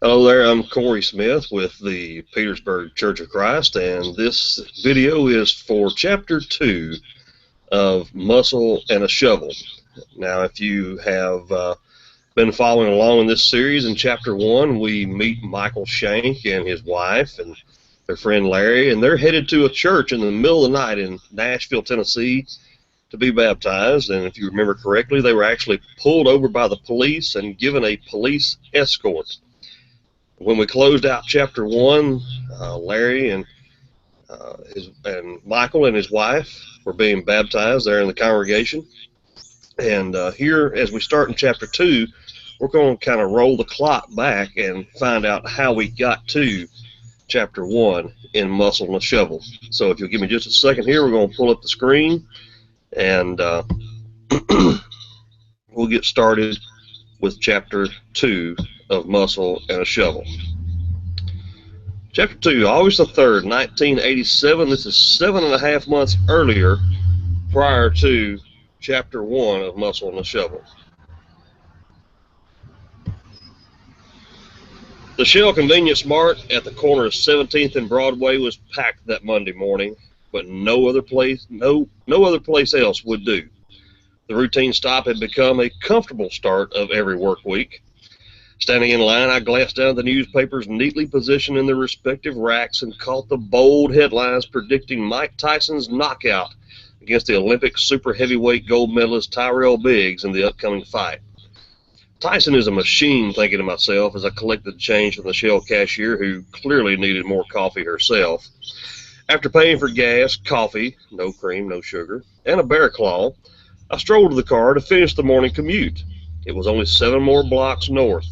Hello there, I'm Corey Smith with the Petersburg Church of Christ, and this video is for Chapter 2 of Muscle and a Shovel. Now, if you have been following along in this series, in Chapter 1 we meet Michael Shank and his wife and their friend Larry, and they're headed to a church in the middle of the night in Nashville, Tennessee to be baptized. And if you remember correctly, they were actually pulled over by the police and given a police escort. When we closed out Chapter 1, Larry and Michael and his wife were being baptized there in the congregation. And here, as we start in Chapter 2, we're going to kind of roll the clock back and find out how we got to Chapter 1 in Muscle and a Shovel. So if you'll give me just a second here, we're going to pull up the screen, and we'll get started with Chapter 2 of Muscle and a Shovel. Chapter 2, August the 3rd, 1987. This is 7.5 months earlier, prior to Chapter 1 of Muscle and a Shovel. The Shell Convenience Mart at the corner of 17th and Broadway was packed that Monday morning, but no other place else would do. The routine stop had become a comfortable start of every work week. Standing in line, I glanced down at the newspapers neatly positioned in their respective racks and caught the bold headlines predicting Mike Tyson's knockout against the Olympic super heavyweight gold medalist Tyrell Biggs in the upcoming fight. Tyson is a machine, thinking to myself as I collected change from the Shell cashier, who clearly needed more coffee herself. After paying for gas, coffee, no cream, no sugar, and a bear claw, I strolled to the car to finish the morning commute. It was only 7 more blocks north.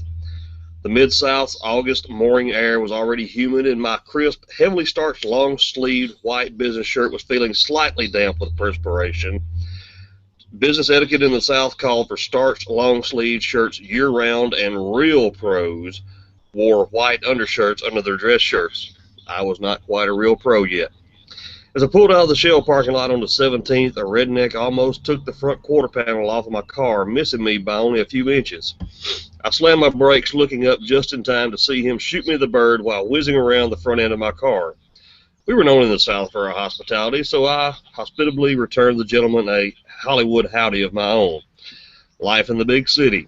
The Mid-South's August morning air was already humid, and my crisp, heavily starched, long-sleeved white business shirt was feeling slightly damp with perspiration. Business etiquette in the South called for starched, long-sleeved shirts year-round, and real pros wore white undershirts under their dress shirts. I was not quite a real pro yet. As I pulled out of the Shell parking lot on the 17th, a redneck almost took the front quarter panel off of my car, missing me by only a few inches. I slammed my brakes, looking up just in time to see him shoot me the bird while whizzing around the front end of my car. We were known in the South for our hospitality, so I hospitably returned the gentleman a Hollywood howdy of my own. Life in the big city.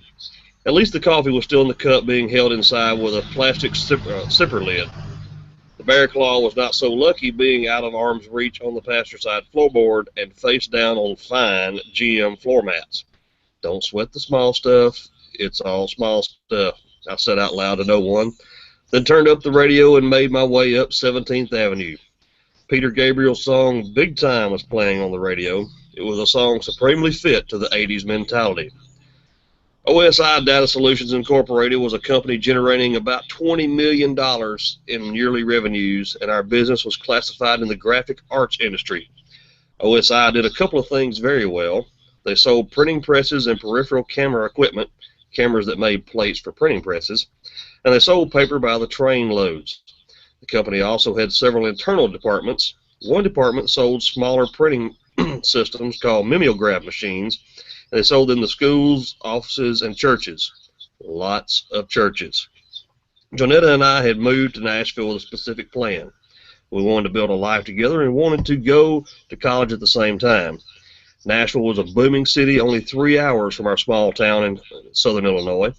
At least the coffee was still in the cup, being held inside with a plastic sipper lid. The bear claw was not so lucky, being out of arm's reach on the passenger side floorboard and face down on fine GM floor mats. Don't sweat the small stuff. It's all small stuff, I said out loud to no one, then turned up the radio and made my way up 17th Avenue. Peter Gabriel's song Big Time was playing on the radio. It was a song supremely fit to the 80s mentality. OSI Data Solutions Incorporated was a company generating about $20 million in yearly revenues, and our business was classified in the graphic arts industry. OSI did a couple of things very well. They sold printing presses and peripheral camera equipment, cameras that made plates for printing presses, and they sold paper by the train loads. The company also had several internal departments. One department sold smaller printing systems called mimeograph machines, and they sold them to schools, offices, and churches. Lots of churches. Jonetta and I had moved to Nashville with a specific plan. We wanted to build a life together and wanted to go to college at the same time. Nashville was a booming city only 3 hours from our small town in southern Illinois.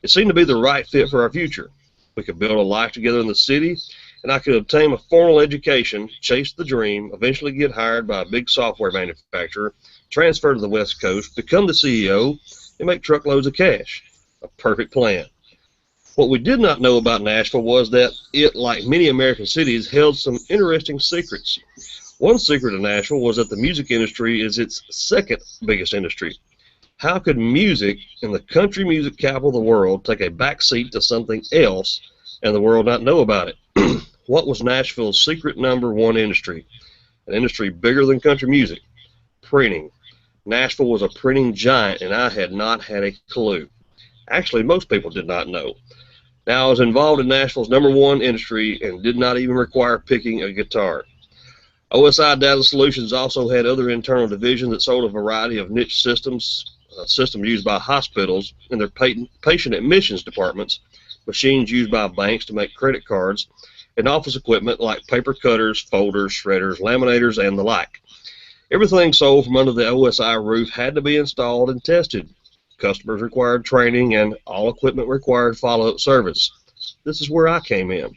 It seemed to be the right fit for our future. We could build a life together in the city, and I could obtain a formal education, chase the dream, eventually get hired by a big software manufacturer, transfer to the West Coast, become the CEO, and make truckloads of cash. A perfect plan. What we did not know about Nashville was that it, like many American cities, held some interesting secrets. One secret of Nashville was that the music industry is its second biggest industry. How could music in the country music capital of the world take a backseat to something else and the world not know about it? What was Nashville's secret number one industry? An industry bigger than country music. Printing. Nashville was a printing giant, and I had not had a clue. Actually, most people did not know. Now, I was involved in Nashville's number one industry and did not even require picking a guitar. OSI Data Solutions also had other internal divisions that sold a variety of niche systems, systems used by hospitals in their patient admissions departments machines used by banks to make credit cards, and office equipment like paper cutters, folders, shredders, laminators, and the like. Everything sold from under the OSI roof had to be installed and tested. Customers required training, and all equipment required follow-up service. This is where I came in.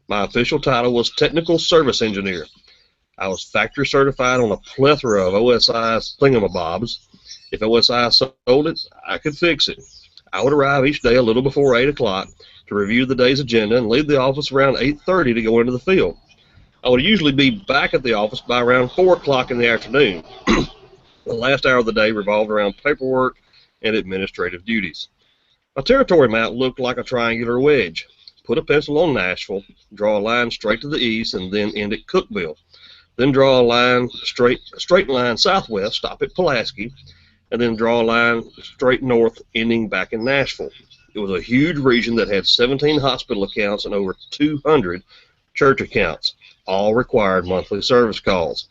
My official title was Technical Service Engineer. I was factory certified on a plethora of OSI thingamabobs. If OSI sold it, I could fix it. I would arrive each day a little before 8 o'clock to review the day's agenda and leave the office around 8:30 to go into the field. I would usually be back at the office by around 4 o'clock in the afternoon. The last hour of the day revolved around paperwork and administrative duties. My territory map looked like a triangular wedge. Put a pencil on Nashville, draw a line straight to the east, and then end at Cookeville. Then draw a line straight line southwest, stop at Pulaski, and then draw a line straight north, ending back in Nashville. It was a huge region that had 17 hospital accounts and over 200 church accounts. All required monthly service calls.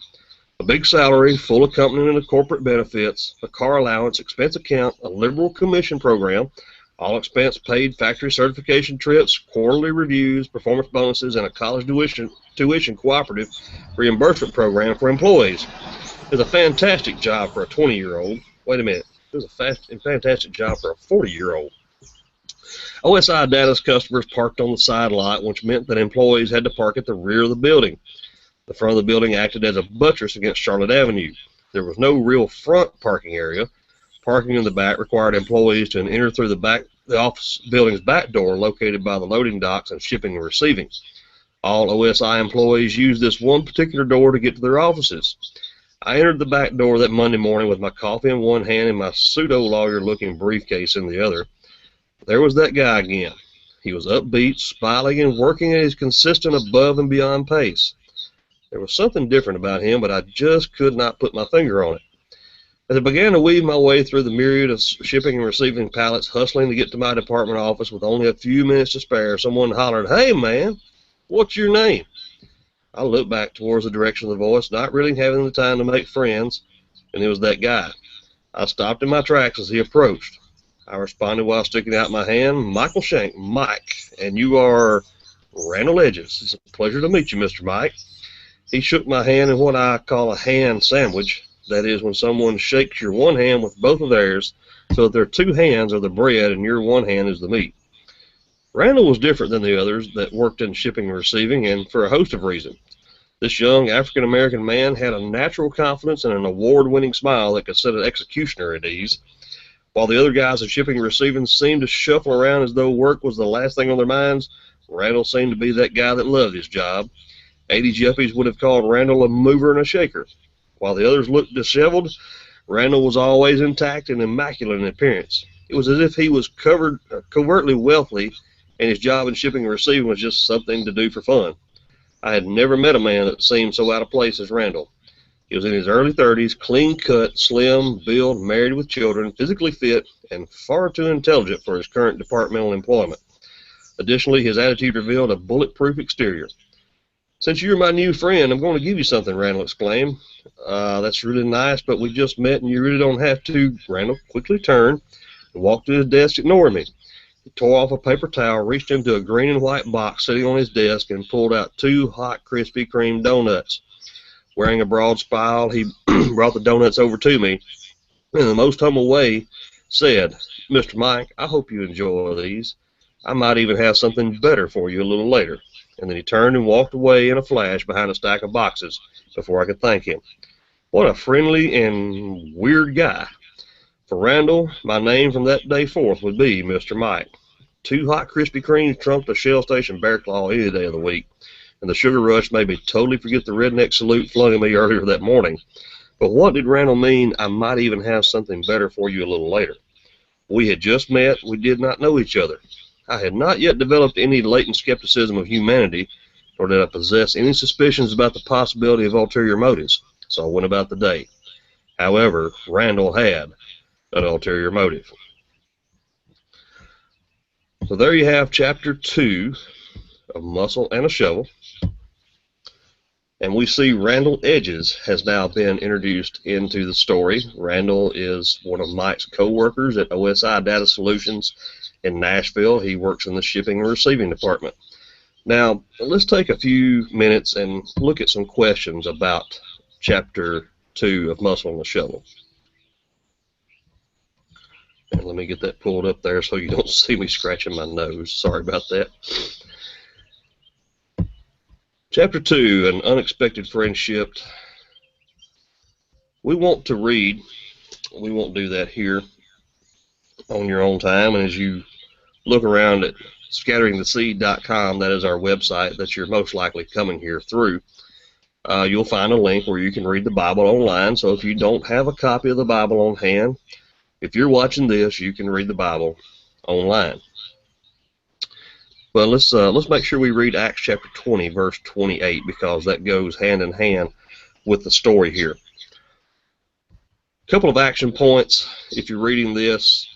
A big salary, full accompaniment of corporate benefits, a car allowance, expense account, a liberal commission program, all expense paid factory certification trips, quarterly reviews, performance bonuses, and a college tuition cooperative reimbursement program for employees. It was a fantastic job for a 20-year-old. Wait a minute. It was a fantastic job for a 40-year-old. OSI Data's customers parked on the side lot, which meant that employees had to park at the rear of the building. The front of the building acted as a buttress against Charlotte Avenue. There was no real front parking area. Parking in the back required employees to enter through the office building's back door located by the loading docks and shipping and receiving. All OSI employees used this one particular door to get to their offices. I entered the back door that Monday morning with my coffee in one hand and my pseudo-lawyer-looking briefcase in the other. There was that guy again. He was upbeat, smiling, and working at his consistent above and beyond pace. There was something different about him, but I just could not put my finger on it. As I began to weave my way through the myriad of shipping and receiving pallets, hustling to get to my department office with only a few minutes to spare, someone hollered, "Hey, man, what's your name?" I looked back towards the direction of the voice, not really having the time to make friends, and it was that guy. I stopped in my tracks as he approached. I responded while sticking out my hand, "Michael Shank, Mike, and you are Randall Edges. It's a pleasure to meet you, Mr. Mike." He shook my hand in what I call a hand sandwich. That is, when someone shakes your one hand with both of theirs so that their two hands are the bread and your one hand is the meat. Randall was different than the others that worked in shipping and receiving, and for a host of reasons. This young African-American man had a natural confidence and an award-winning smile that could set an executioner at ease. While the other guys in shipping and receiving seemed to shuffle around as though work was the last thing on their minds, Randall seemed to be that guy that loved his job. 80s yuppies would have called Randall a mover and a shaker. While the others looked disheveled, Randall was always intact and immaculate in appearance. It was as if he was covertly wealthy, and his job in shipping and receiving was just something to do for fun. I had never met a man that seemed so out of place as Randall. He was in his early 30s, clean-cut, slim, built, married with children, physically fit, and far too intelligent for his current departmental employment. Additionally, his attitude revealed a bulletproof exterior. "Since you're my new friend, I'm going to give you something," Randall exclaimed. That's really nice, but we just met and you really don't have to." Randall quickly turned and walked to his desk, ignoring me. He tore off a paper towel, reached into a green and white box sitting on his desk, and pulled out 2 hot Krispy Kreme donuts. Wearing a broad smile, he brought the donuts over to me, and in the most humble way said, "Mr. Mike, I hope you enjoy these. I might even have something better for you a little later." And then he turned and walked away in a flash behind a stack of boxes before I could thank him. What a friendly and weird guy. For Randall, my name from that day forth would be Mr. Mike. 2 hot Krispy Kremes trumped a Shell Station Bear Claw any day of the week, and the sugar rush made me totally forget the redneck salute flung at me earlier that morning. But what did Randall mean, "I might even have something better for you a little later"? We had just met. We did not know each other. I had not yet developed any latent skepticism of humanity, nor did I possess any suspicions about the possibility of ulterior motives, so I went about the day. However, Randall had an ulterior motive. So there you have Chapter 2 of Muscle and a Shovel. And we see Randall Edges has now been introduced into the story. Randall is one of Mike's co-workers at OSI Data Solutions, in Nashville. He works in the shipping and receiving department. Now, let's take a few minutes and look at some questions about chapter 2 of Muscle and the Shovel. And let me get that pulled up there so you don't see me scratching my nose. Sorry about that. Chapter 2, An Unexpected Friendship. We want to read. We won't do that here on your own time. And as you look around at scatteringtheseed.com, that is our website that you're most likely coming here through, you'll find a link where you can read the Bible online. So if you don't have a copy of the Bible on hand, if you're watching this, you can read the Bible online. Well, let's make sure we read Acts chapter 20, verse 28, because that goes hand in hand with the story here. A couple of action points. If you're reading this,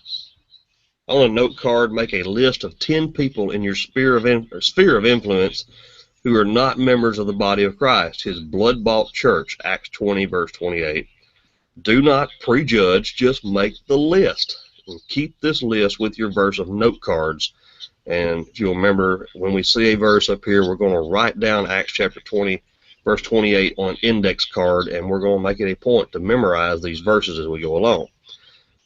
on a note card, make a list of 10 people in your sphere of influence who are not members of the body of Christ, his blood-bought church, Acts 20, verse 28. Do not prejudge, just make the list. And keep this list with your verse of note cards. And if you'll remember, when we see a verse up here, we're going to write down Acts chapter 20, verse 28 on an index card, and we're going to make it a point to memorize these verses as we go along.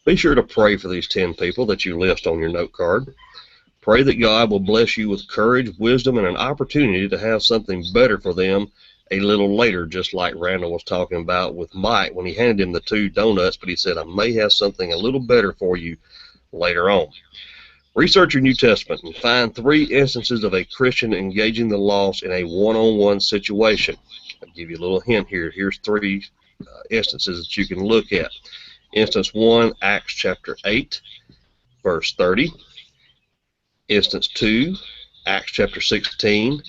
Be sure to pray for these 10 people that you list on your note card. Pray that God will bless you with courage, wisdom, and an opportunity to have something better for them a little later, just like Randall was talking about with Mike when he handed him the 2 donuts, but he said, I may have something a little better for you later on. Research your New Testament and find 3 instances of a Christian engaging the lost in a one-on-one situation. I'll give you a little hint here. Here's 3 instances that you can look at. Instance 1, Acts chapter 8, verse 30. Instance 2, Acts chapter 16,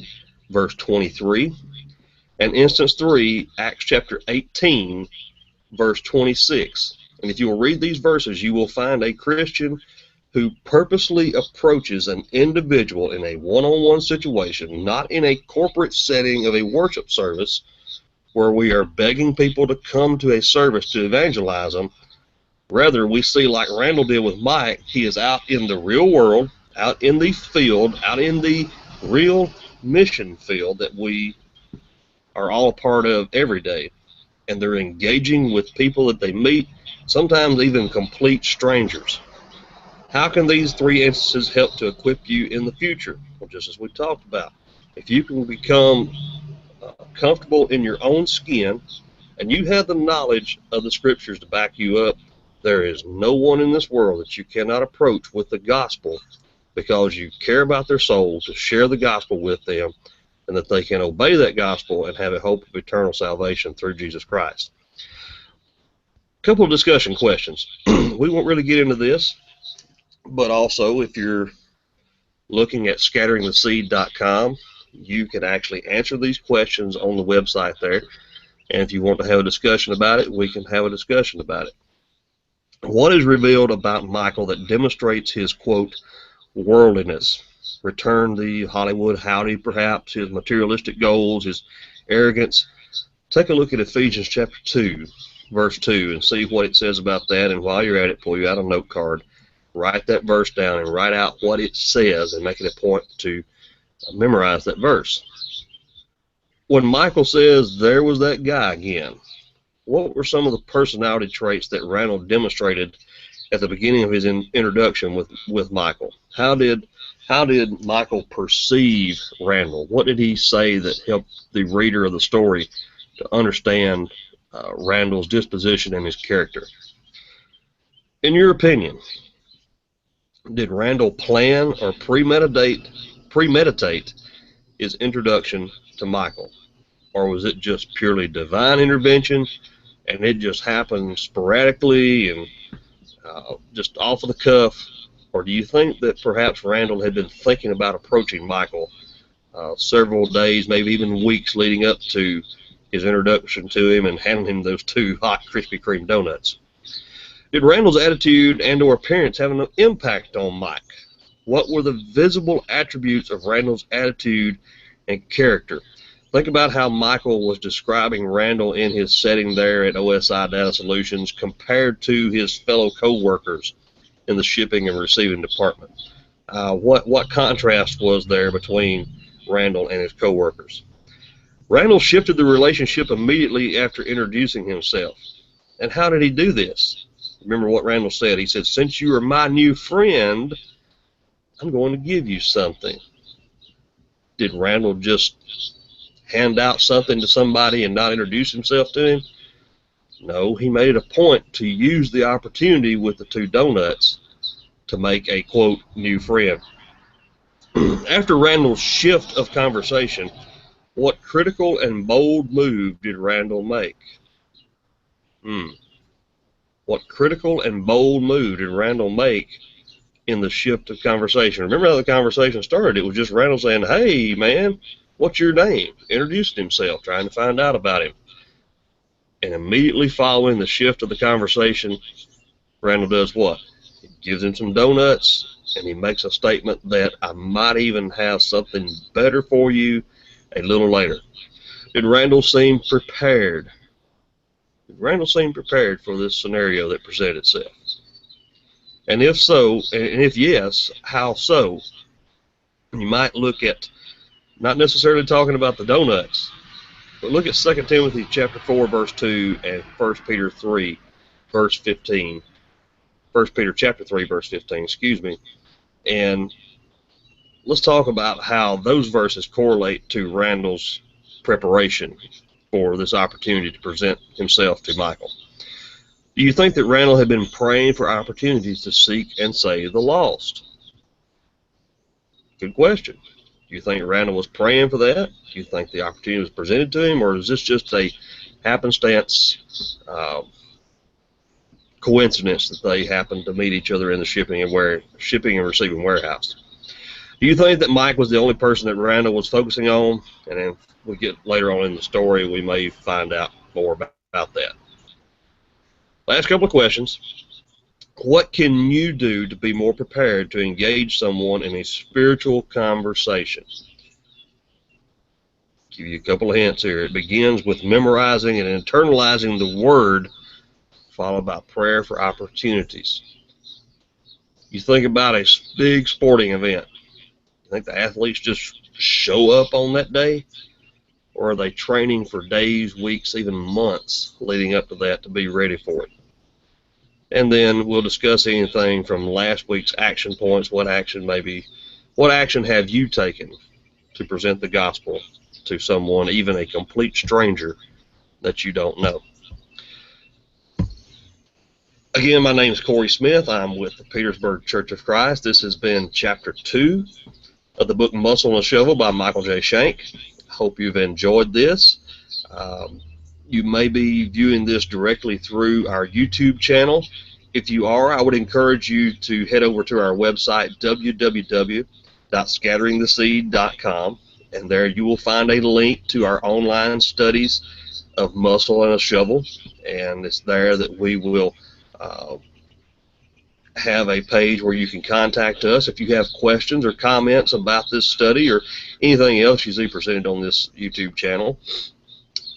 verse 23. And instance 3, Acts chapter 18, verse 26. And if you will read these verses, you will find a Christian who purposely approaches an individual in a one-on-one situation, not in a corporate setting of a worship service where we are begging people to come to a service to evangelize them. Rather, we see, like Randall did with Mike, he is out in the real world, out in the field, out in the real mission field that we are all a part of every day. And they're engaging with people that they meet, sometimes even complete strangers. How can these 3 instances help to equip you in the future? Well, just as we talked about, if you can become comfortable in your own skin and you have the knowledge of the scriptures to back you up, there is no one in this world that you cannot approach with the gospel because you care about their soul, to share the gospel with them, and that they can obey that gospel and have a hope of eternal salvation through Jesus Christ. A couple of discussion questions. We won't really get into this, but also if you're looking at scatteringtheseed.com, you can actually answer these questions on the website there. And if you want to have a discussion about it, we can have a discussion about it. What is revealed about Michael that demonstrates his, quote, worldliness? Return the Hollywood howdy, perhaps, his materialistic goals, his arrogance. Take a look at Ephesians chapter 2, verse 2, and see what it says about that. And while you're at it, pull you out a note card, write that verse down, and write out what it says, and make it a point to memorize that verse. When Michael says, there was that guy again, what were some of the personality traits that Randall demonstrated at the beginning of his introduction with Michael? How did Michael perceive Randall? What did he say that helped the reader of the story to understand Randall's disposition and his character? In your opinion, did Randall plan or premeditate his introduction to Michael? Or was it just purely divine intervention and it just happened sporadically and just off of the cuff? Or do you think that perhaps Randall had been thinking about approaching Michael several days, maybe even weeks leading up to his introduction to him and handing him those 2 hot Krispy Kreme donuts? Did Randall's attitude and or appearance have an impact on Mike? What were the visible attributes of Randall's attitude and character? Think about how Michael was describing Randall in his setting there at OSI Data Solutions compared to his fellow co-workers in the shipping and receiving department. What contrast was there between Randall and his coworkers? Randall shifted the relationship immediately after introducing himself. And how did he do this? Remember what Randall said. He said, "Since you are my new friend, I'm going to give you something." Did Randall just hand out something to somebody and not introduce himself to him? No, he made it a point to use the opportunity with the 2 donuts to make a, quote, new friend. After Randall's shift of conversation, what critical and bold move did Randall make? What critical and bold move did Randall make in the shift of conversation? Remember how the conversation started? It was just Randall saying, "Hey, man, what's your name?" Introducing himself, trying to find out about him. And immediately following the shift of the conversation, Randall does what? He gives him some donuts, and he makes a statement that I might even have something better for you a little later. Did Randall seem prepared? Did Randall seem prepared for this scenario that presented itself? And if so, and if yes, how so? You might look at, not necessarily talking about the donuts, but look at 2 Timothy chapter 4, verse 2, and 1 Peter 3, verse 15. 1 Peter chapter 3, verse 15, excuse me. And let's talk about how those verses correlate to Randall's preparation for this opportunity to present himself to Michael. Do you think that Randall had been praying for opportunities to seek and save the lost? Good question. Do you think Randall was praying for that? Do you think the opportunity was presented to him, or is this just a happenstance coincidence that they happened to meet each other in the shipping and receiving warehouse? Do you think that Mike was the only person that Randall was focusing on? And then we get later on in the story, we may find out more about that. Last couple of questions. What can you do to be more prepared to engage someone in a spiritual conversation? Give you a couple of hints here. It begins with memorizing and internalizing the word, followed by prayer for opportunities. You think about a big sporting event. You think the athletes just show up on that day? Or are they training for days, weeks, even months leading up to that to be ready for it? And then we'll discuss anything from last week's action points. What action have you taken to present the gospel to someone, even a complete stranger that you don't know? Again, my name is Corey Smith. I'm with the Petersburg Church of Christ. This has been chapter 2 of the book Muscle and a Shovel by Michael J. Shank. Hope you've enjoyed this. You may be viewing this directly through our YouTube channel. If you are, I would encourage you to head over to our website, www.scatteringtheseed.com, and there you will find a link to our online studies of Muscle and a Shovel, and it's there that we will have a page where you can contact us if you have questions or comments about this study or anything else you see presented on this YouTube channel.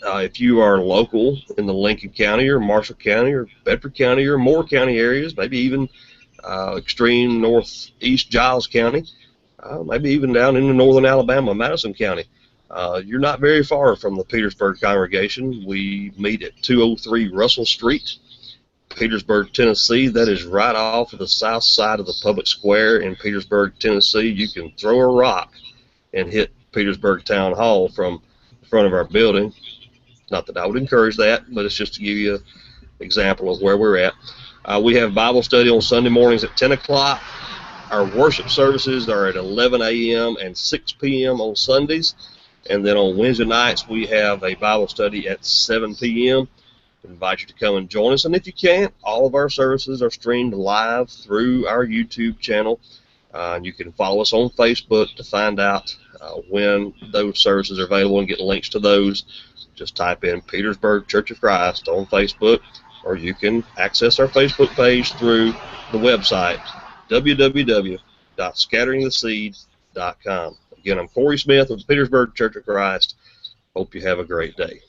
If you are local in the Lincoln County or Marshall County or Bedford County or Moore County areas, maybe even extreme northeast Giles County, maybe even down into northern Alabama, Madison County, you're not very far from the Petersburg congregation. We meet at 203 Russell Street, Petersburg, Tennessee. That is right off of the south side of the public square in Petersburg, Tennessee. You can throw a rock and hit Petersburg Town Hall from the front of our building. Not that I would encourage that, but it's just to give you an example of where we're at. We have Bible study on Sunday mornings at 10 o'clock. Our worship services are at 11 a.m. and 6 p.m. on Sundays. And then on Wednesday nights, we have a Bible study at 7 p.m. I invite you to come and join us. And if you can't, all of our services are streamed live through our YouTube channel. You can follow us on Facebook to find out when those services are available and get links to those. Just type in Petersburg Church of Christ on Facebook, or you can access our Facebook page through the website, www.scatteringtheseed.com. Again, I'm Corey Smith of the Petersburg Church of Christ. Hope you have a great day.